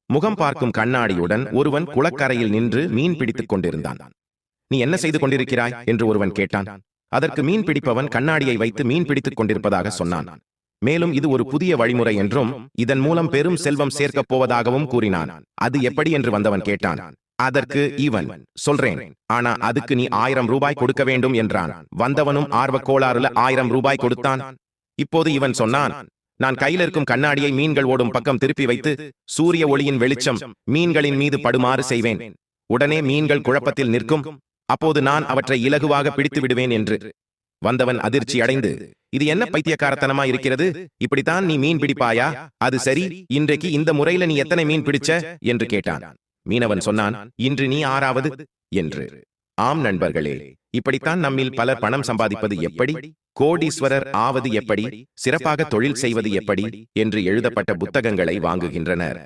முகம் பார்க்கும் கண்ணாடியுடன் ஒருவன் குளக்கரையில் நின்று மீன் பிடித்துக் கொண்டிருந்தான். நீ என்ன செய்து கொண்டிருக்கிறாய் என்று ஒருவன் கேட்டான். அதற்கு மீன் பிடிப்பவன் கண்ணாடியை வைத்து மீன் பிடித்துக் கொண்டிருப்பதாக சொன்னான். மேலும் இது ஒரு புதிய வழிமுறை என்றும் இதன் மூலம் பெரும் செல்வம் சேர்க்கப் போவதாகவும் கூறினான். அது எப்படி என்று வந்தவன் கேட்டான். அதற்கு இவன், சொல்றேன், ஆனா அதுக்கு நீ 1000 ரூபாய் கொடுக்க வேண்டும் என்றான். வந்தவனும் ஆர்வக்கோளாறுல 1000 ரூபாய் கொடுத்தான். இப்போது இவன் சொன்னான், நான் கையில் இருக்கும் கண்ணாடியை மீன்கள் ஓடும் பக்கம் திருப்பி வைத்து சூரிய ஒளியின் வெளிச்சம் மீன்களின் மீது படுமாறு செய்வேன். உடனே மீன்கள் குழப்பத்தில் நிற்கும். அப்போது நான் அவற்றை இலகுவாக பிடித்து விடுவேன் என்று. வந்தவன் அதிர்ச்சி அடைந்து, இது என்ன பைத்தியக்காரத்தனமா இருக்கிறது? இப்படித்தான் நீ மீன் பிடிப்பாயா? அது சரி, இன்றைக்கு இந்த முறையில நீ எத்தனை மீன் பிடிச்ச என்று கேட்டான். மீனவன் சொன்னான், இன்று நீ 6வது என்று. ஆம் நண்பர்களே, இப்படித்தான் நம்மில் பலர் பணம் சம்பாதிப்பது எப்படி, கோடீஸ்வரர் ஆவது எப்படி, சிறப்பாக தொழில் செய்வது எப்படி என்று எழுதப்பட்ட புத்தகங்களை வாங்குகின்றனர்.